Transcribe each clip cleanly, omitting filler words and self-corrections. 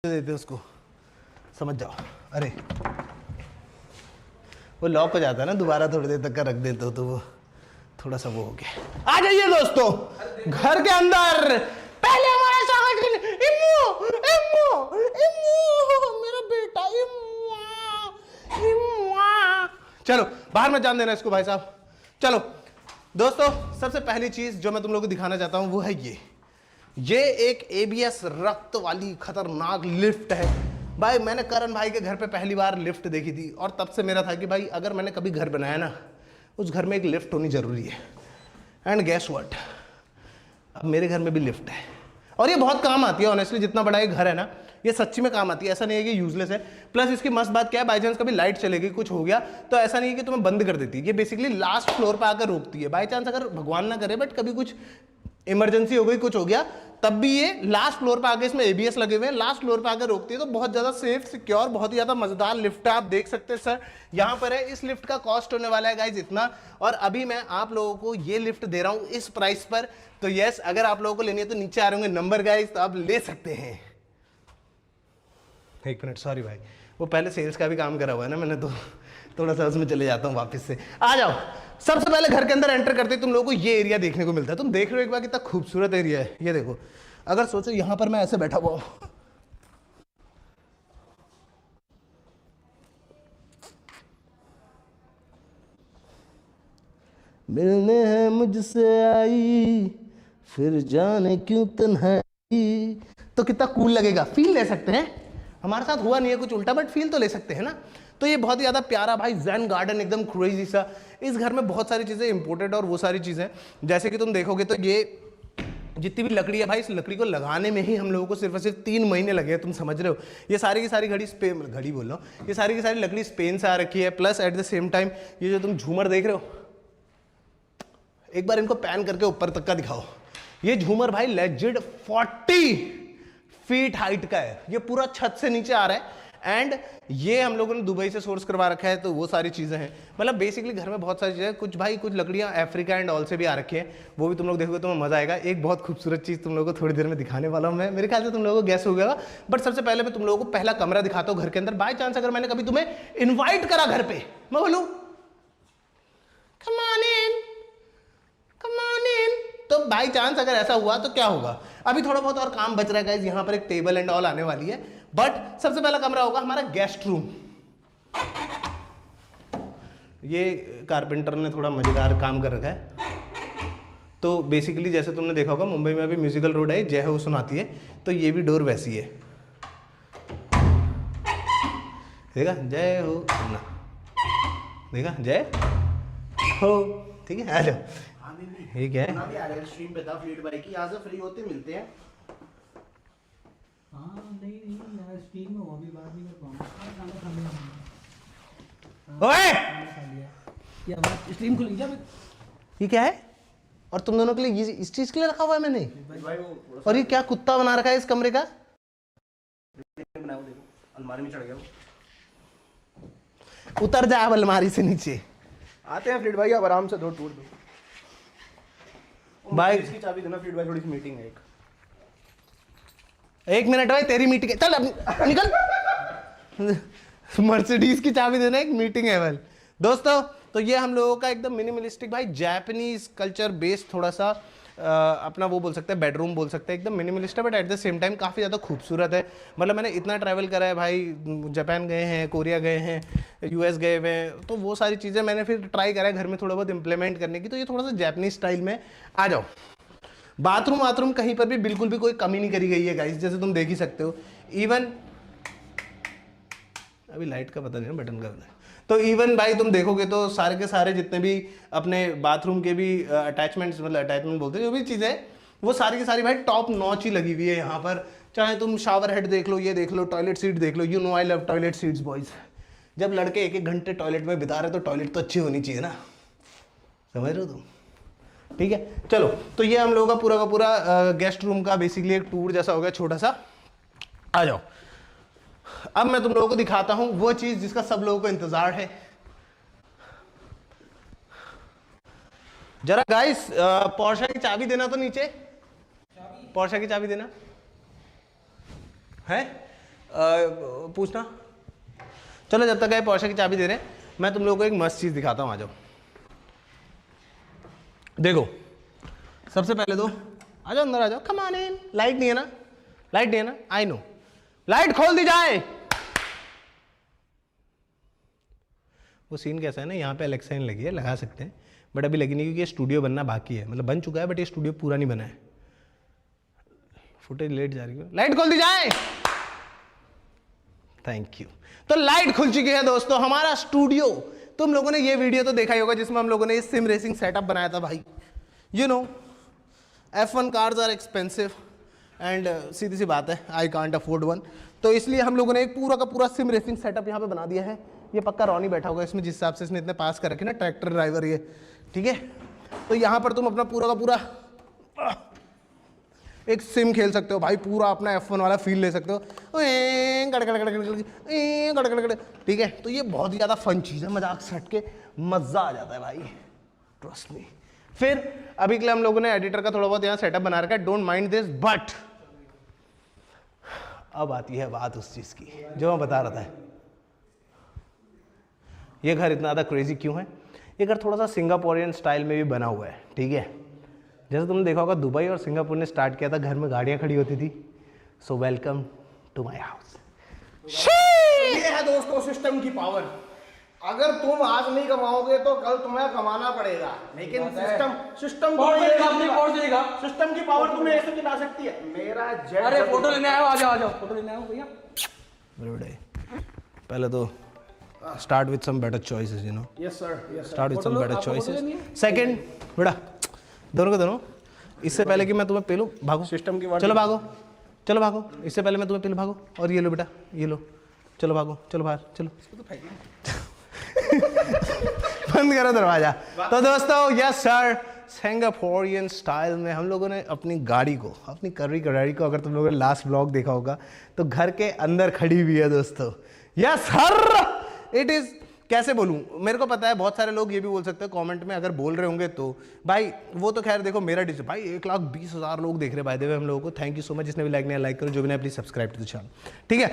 देते उसको, समझ जाओ। अरे वो लॉक हो जाता है ना, दोबारा थोड़ी देर तक का रख देते हो तो वो थोड़ा सा वो हो गया। आ जाइए दोस्तों घर के अंदर। पहले हमारा स्वागत करें इम्मू, इम्मू, इम्मू, मेरा बेटा इम्मू, इम्मू। चलो बाहर मत जान देना इसको भाई साहब। चलो दोस्तों, सबसे पहली चीज जो मैं तुम लोगों को दिखाना चाहता हूं वो है ये एक ABS रक्त वाली खतरनाक लिफ्ट है भाई। मैंने करण भाई के घर पे पहली बार लिफ्ट देखी थी और तब से मेरा था कि भाई अगर मैंने कभी घर बनाया ना, उस घर में एक लिफ्ट होनी जरूरी है। एंड गैस व्हाट, अब मेरे घर में भी लिफ्ट है और ये बहुत काम आती है। ऑनेस्टली जितना बड़ा ये घर है ना, ये सच्ची में काम आती है। ऐसा नहीं है कि यूजलेस है। प्लस इसकी मस्त बात क्या है, बाई चांस कभी लाइट चलेगी, कुछ हो गया तो ऐसा नहीं है कि तुम्हें बंद कर देती है। ये बेसिकली लास्ट फ्लोर पर आकर रोकती है। बाई चांस अगर भगवान ना करे बट कभी कुछ इमरजेंसी हो गई, कुछ हो गया, तब भी ये लास्ट फ्लोर पे आके, इसमें ABS लगे हुए हैं, लास्ट फ्लोर पे आकर रोकती है। तो बहुत ज्यादा सेफ, सिक्योर, बहुत ही ज्यादा मजेदार लिफ्ट है। आप देख सकते हैं सर यहाँ पर है। इस लिफ्ट का कॉस्ट होने वाला है गाइज इतना, और अभी मैं आप लोगों को ये लिफ्ट दे रहा हूं इस प्राइस पर। तो यस, अगर आप लोगों को लेनी है तो नीचे आ रहे होंगे नंबर गाइज, तो आप ले सकते हैं। एक मिनट, सॉरी भाई, वो पहले सेल्स का भी काम करा हुआ है ना मैंने, तो थोड़ा सा उसमें चले जाता हूँ वापस से। आ जाओ। सबसे पहले घर के अंदर एंटर करते तुम लोगों को ये एरिया देखने को मिलता है। तुम देख रहे हो एक बार कितना खूबसूरत एरिया है। ये देखो, अगर सोचो यहां पर मैं ऐसे बैठा हुआ हूं, मिलने हैं मुझसे आई फिर जाने क्यों तन्हाई, तो कितना कूल लगेगा। फील ले सकते हैं। हमारे साथ हुआ नहीं है कुछ उल्टा, बट फील तो ले सकते हैं ना। तो ये बहुत ही ज्यादा प्यारा भाई ज़ेन गार्डन, एकदम क्रेजी सा। इस घर में बहुत सारी चीजें इंपोर्टेड और वो सारी चीजें जैसे कि तुम देखोगे तो ये जितनी भी लकड़ी है भाई, इस लकड़ी को लगाने में ही हम लोगों को सिर्फ और सिर्फ 3 महीने लगे हैं। तुम समझ रहे हो। ये सारी की सारी घड़ी बोल रहा हूँ, ये सारी की सारी लकड़ी स्पेन से आ रखी है। Plus at the same time ये जो तुम झूमर देख रहे हो, एक बार इनको पैन करके ऊपर तक का दिखाओ। ये झूमर भाई लेजिड 40 फीट हाइट का है। ये पूरा छत से नीचे आ रहा है। एंड ये हम लोगों ने दुबई से सोर्स करवा रखा है, तो वो सारी चीजें हैं। मतलब बेसिकली घर में बहुत सारी चीजें, कुछ भाई कुछ लकड़ियां अफ्रीका एंड ऑल से भी आ रखी हैं, वो भी तुम लोग देखोगे तो मजा आएगा। एक बहुत खूबसूरत चीज तुम लोगों को थोड़ी देर में दिखाने वाला हूं मैं, मेरे ख्याल से तुम लोगों को गैस हो गया। बट सबसे पहले मैं तुम लोगों को पहला कमरा दिखाता हूं घर के अंदर। बाय चांस अगर मैंने कभी तुम्हें इन्वाइट करा घर पे, मैं बोलूं come on in, come on in, तो बाई चांस अगर ऐसा हुआ तो क्या होगा। अभी थोड़ा बहुत और काम बच रहा है गाइस, यहाँ पर एक टेबल एंड ऑल आने वाली है। बट सबसे पहला कमरा होगा हमारा गेस्ट रूम। ये कारपेंटर ने थोड़ा मजेदार काम कर रखा है। तो बेसिकली जैसे तुमने देखा होगा मुंबई में अभी म्यूजिकल रोड है, जय हो सुनाती है, तो ये भी डोर वैसी है। देखा, जय हो सुनना, देखा जय हो, ठीक है। आ जाओ। ये क्या है, स्ट्रीम पे था फ्लीट बाइक की, यहाँ से फ्री होते मिलते हैं। हाँ नहीं यार, स्ट्रीम में वो भी बात नहीं कर पाऊंगा। ओए क्या बात, स्ट्रीम खुल गया। ये क्या है, और तुम दोनों के लिए ये इस चीज के लिए रखा हुआ है मैंने। और ये क्या कुत्ता बना रखा है इस कमरे का। अलमारी में चढ़ गया। उतर जा अब अलमारी से नीचे। आते हैं फ्लीट भाई, अब आराम से दो टूर दो भाई। इसकी चाबी देना फ्लीट भाई, थोड़ी सी मीटिंग है। एक मिनट भाई, तेरी मीटिंग है, चल अब निकल। मर्सिडीज की चाबी देना, एक मीटिंग है वेल। दोस्तों तो ये हम लोगों का एकदम मिनिमलिस्टिक भाई जापानीज कल्चर बेस्ड थोड़ा सा अपना वो बोल सकते हैं, बेडरूम बोल सकते हैं। एकदम मिनिमलिस्ट है but at the same time काफ़ी ज़्यादा खूबसूरत है। मतलब मैंने इतना ट्रैवल करा है भाई, जापान गए हैं, कोरिया गए हैं, US गए हुए हैं, तो वो सारी चीज़ें मैंने फिर ट्राई करा है घर में थोड़ा बहुत इंप्लीमेंट करने की। तो ये थोड़ा सा जापानीज स्टाइल में। आ जाओ। बाथरूम कहीं पर भी बिल्कुल भी कोई कमी नहीं करी गई है गाइस, जैसे तुम देख ही सकते हो। इवन अभी लाइट का पता नहीं है, बटन का पता है। तो इवन भाई तुम देखोगे तो सारे के सारे जितने भी अपने बाथरूम के भी अटैचमेंट्स, मतलब अटैचमेंट बोलते हैं, जो भी चीज़ें वो सारी की सारी भाई टॉप नॉच ही लगी हुई है यहाँ पर। चाहे तुम शावर हेड देख लो, ये देख लो, टॉयलेट सीट देख लो। You know I love toilet seats boys. जब लड़के 1-1 घंटे टॉयलेट में बिता रहे तो टॉयलेट तो अच्छी होनी चाहिए ना, समझ रहे हो तुम। ठीक है, चलो। तो ये हम लोगों का पूरा गेस्ट रूम का बेसिकली एक टूर जैसा हो गया छोटा सा। आ जाओ। अब मैं तुम लोगों को दिखाता हूं वो चीज जिसका सब लोगों को इंतजार है। जरा गाइस पोर्शा की चाबी देना तो नीचे, पोर्शा की चाबी देना है। पूछना। चलो जब तक पोर्शे की चाबी दे रहे हैं, मैं तुम लोगों को एक मस्त चीज़ दिखाता हूँ, आ जाओ। देखो सबसे पहले तो आ जाओ अंदर, आ जाओ, कम ऑन इन। लाइट नहीं है ना, लाइट नहीं है ना, आई नो। लाइट खोल दी जाए। वो सीन कैसा है ना, यहाँ पे एलेक्सा लगी है, लगा सकते हैं, बट अभी लगी नहीं क्योंकि ये स्टूडियो बनना बाकी है, मतलब बन चुका है बट ये स्टूडियो पूरा नहीं बना है। फुटेज लेट जा रही है, लाइट खोल दी जाए। Thank you. तो लाइट खुल चुकी है दोस्तों, हमारा स्टूडियो। तुम लोगों ने ये वीडियो तो देखा ही होगा जिसमें हम लोगों ने सिम रेसिंग सेटअप बनाया था भाई। You know F1 cars are expensive and सीधी सी बात है, आई कांट अफोर्ड वन। तो इसलिए हम लोगों ने एक पूरा का पूरा सिम रेसिंग सेटअप यहाँ पे बना दिया है। ये पक्का रॉनी बैठा होगा इसमें, जिस हिसाब से इसने इतने पास कर रखे ना, ट्रैक्टर ड्राइवर ये, ठीक है। तो यहाँ पर तुम अपना पूरा का पूरा एक सिम खेल सकते हो भाई, पूरा अपना F1 वाला फील ले सकते हो, ठीक है। तो ये बहुत ही ज़्यादा फन चीज़ है, मजाक सट के मज़ा आ जाता है भाई, ट्रस्ट मी। फिर अभी के लिए हम लोगों ने एडिटर का थोड़ा बहुत यहाँ सेटअप बना रखा है, डोंट माइंड दिस, बट अब आती है बात उस चीज़ की जो मैं बता रहा था। ये घर इतना ज़्यादा क्रेजी क्यों है? ये घर थोड़ा सा सिंगापुरियन स्टाइल में भी बना हुआ है, ठीक है। जैसे तुमने देखा होगा दुबई और सिंगापुर ने स्टार्ट किया था, घर में गाड़ियाँ खड़ी होती थी। So welcome to my house. ये है दोस्तों सिस्टम की पावर। अगर तुम आज नहीं कमाओगे तो कल तुम्हें कमाना पड़ेगा, लेकिन सिस्टम की पावर तुम्हें ऐसे जिता सकती है। मेरा जेट, अरे फोटो लेने आयो, आ जाओ फोटो लेने आयो भैया। पहले तो start with some better choices, you know. Yes sir, start with some better choices. Second बेटा, दोनों के दोनों, इससे पहले कि मैं तुम्हें पेलूं, भागो सिस्टम की, चलो भागो, चलो भागो, इससे पहले मैं तुम्हें पेलूं, भागो। और ये लो बेटा, ये लो, चलो भागो, चलो बाहर, चलो। बंद करो दरवाजा। तो दोस्तों यस सर, सिंगापुरियन स्टाइल में हम लोगों ने अपनी गाड़ी को, अपनी कर्री गाड़ी को, अगर तुम लोगों ने लास्ट ब्लॉग देखा होगा तो घर के अंदर खड़ी हुई है दोस्तों। यस सर, इट इज, कैसे बोलूं, मेरे को पता है बहुत सारे लोग ये भी बोल सकते हैं कमेंट में, अगर बोल रहे होंगे तो भाई वो तो खैर देखो मेरा डिस भाई 1,20,000 लोग देख रहे बाय द वे हम लोगों को। Thank you so much. जिसने भी लाइक नहीं लाइक करो, जो भी नहीं please subscribe to the channel, ठीक है।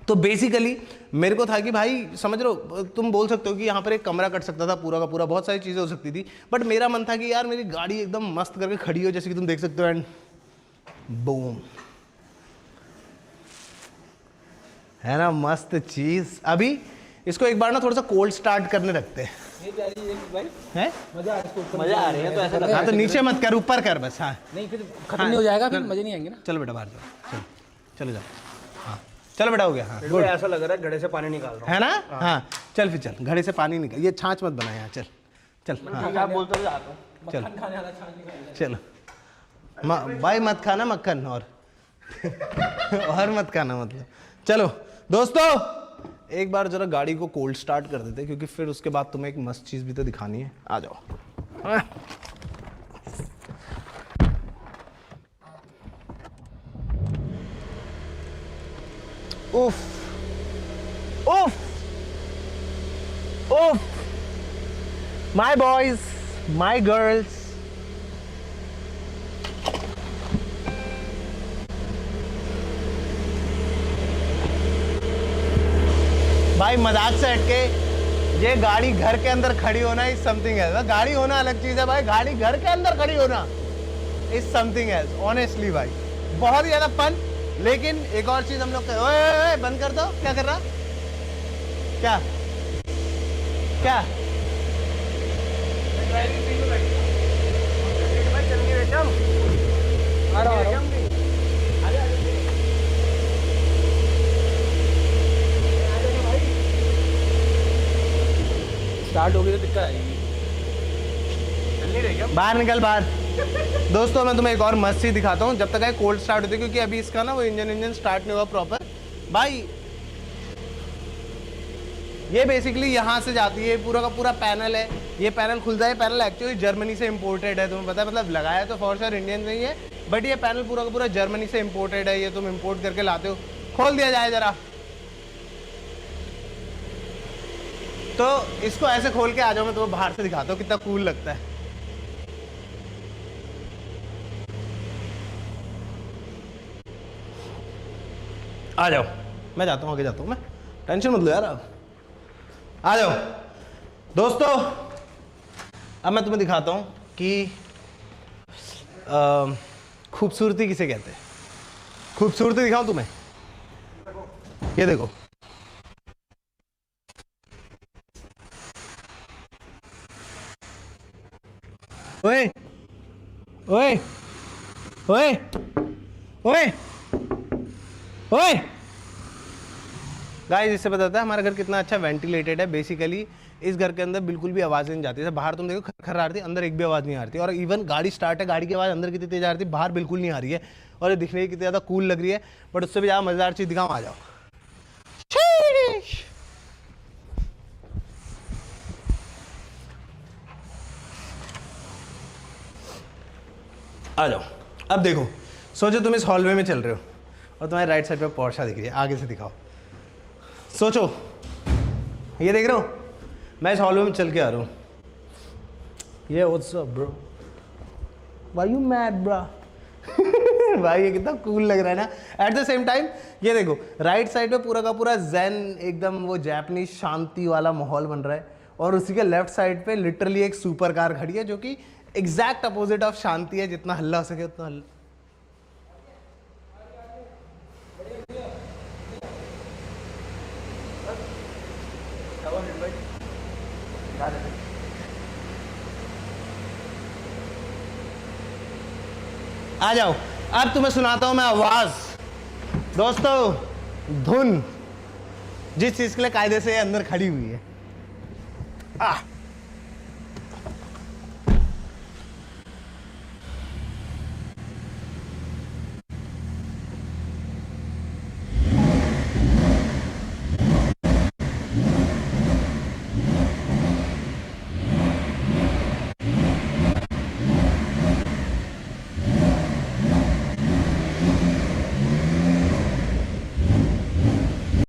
तो बेसिकली मेरे को था कि भाई समझ लो, तुम बोल सकते हो कि यहाँ पर एक कमरा कट सकता था पूरा का पूरा, बहुत सारी चीज़ें हो सकती थी, बट मेरा मन था कि यार मेरी गाड़ी एकदम मस्त करके खड़ी हो, जैसे कि तुम देख सकते हो, एंड बूम, है ना मस्त चीज़। अभी इसको एक बार ना थोड़ा सा कोल्ड स्टार्ट करने रखते हैं, हैं? मजा मजा आ रही है तो ऐसा हाँ, तो नीचे मत कर, ऊपर कर बस। हाँ नहीं, फिर खत्म नहीं हो जाएगा, फिर मजे नहीं आएंगे ना। चलो बेटा बाहर जाओ, चलो चलो जाओ। हाँ चलो बेटा, हो गया। हाँ गुड। ऐसा लग रहा है घड़े से पानी निकाल रहा है ना। हाँ चल फिर चल, घड़े से पानी निकल, ये छाछ मत बना यहाँ, चल चल। हाँ हूँ। आप बोलते तो जाता हूँ। चल खाने वाला छान निकाल। चलो भाई, मत खाना मक्खन और और मत खाना, मतलब। चलो दोस्तों एक बार जरा गाड़ी को कोल्ड स्टार्ट कर देते, क्योंकि फिर उसके बाद तुम्हें एक मस्त चीज़ भी तो दिखानी है। आ जाओ। उफ उफ उफ, माय बॉयज, माय गर्ल्स, भाई मजाक से हटके, ये गाड़ी घर के अंदर खड़ी होना इज समथिंग एल्स। गाड़ी होना अलग चीज है भाई, गाड़ी घर के अंदर खड़ी होना इज समथिंग एल्स, ऑनेस्टली भाई, बहुत ही ज्यादा फन। लेकिन एक और चीज हम लोग कर, ओए बंद कर दो, क्या कर रहा, क्या क्या स्टार्ट हो गई तो दिक्कत आएगी। बाहर निकल बाहर। दोस्तों मैं तुम्हें एक और मस्त चीज दिखाता हूँ, जब तक है कोल्ड स्टार्ट होती है, क्योंकि अभी इसका ना वो इंजन स्टार्ट नहीं हुआ प्रॉपर भाई। ये बेसिकली यहाँ से जाती है, पूरा का पूरा पैनल है, ये पैनल खुलता है। पैनल एक्चुअली जर्मनी से इंपोर्टेड है, तुम्हें पता है, मतलब लगाया तो फॉर श्योर इंडियन नहीं है, बट ये पैनल पूरा का पूरा जर्मनी से इंपोर्टेड है, ये तुम इंपोर्ट करके लाते हो। खोल दिया जाए जरा, तो इसको ऐसे खोल के आ जाओ, मैं तुम्हें बाहर से दिखाता हूँ कितना कूल लगता है। आ जाओ, मैं जाता हूँ, आगे जाता हूँ मैं, टेंशन मत लो यार आप। आ जाओ दोस्तों, अब मैं तुम्हें दिखाता हूँ कि खूबसूरती किसे कहते हैं। खूबसूरती दिखाऊं तुम्हें, ये देखो। ओए ओए ओए ओए ओए गाइस, इससे पता चलता है हमारा घर कितना अच्छा वेंटिलेटेड है। बेसिकली इस घर के अंदर बिल्कुल भी आवाज़ नहीं जाती। जैसे बाहर तुम देखो खर आ रही थी, अंदर एक भी आवाज़ नहीं आ रही थी। और इवन गाड़ी स्टार्ट है, गाड़ी की आवाज़ अंदर कितनी तेज आ रही थी, बाहर बिल्कुल नहीं आ रही है। और ये दिखने की कितनी ज़्यादा कूल लग रही है। बट उससे भी ज़्यादा मज़ेदार चीज़ दिखाऊं, आ जाओ। आ जाओ, अब देखो, सोचो तुम इस हॉलवे में चल रहे हो और तुम्हारे राइट साइड पे पोर्शा दिख रही है। आगे से दिखाओ, सोचो, ये देख रहे हो, मैं इस हॉलवे में चल के आ रहा हूँ। ये what's up bro, why you mad bro? भाई ये कितना कूल लग रहा है ना। एट द सेम टाइम ये देखो, राइट साइड पे पूरा का पूरा ज़ेन, एकदम वो जापानीज शांति वाला माहौल बन रहा है। और उसी के लेफ्ट साइड पे लिटरली एक सुपर कार खड़ी है जो कि एग्जैक्ट अपोजिट ऑफ शांति है। जितना हल्ला हो सके उतना हल्ला। आ जाओ, अब तुम्हें सुनाता हूं मैं आवाज। दोस्तों, धुन जिस चीज के लिए कायदे से अंदर खड़ी हुई है।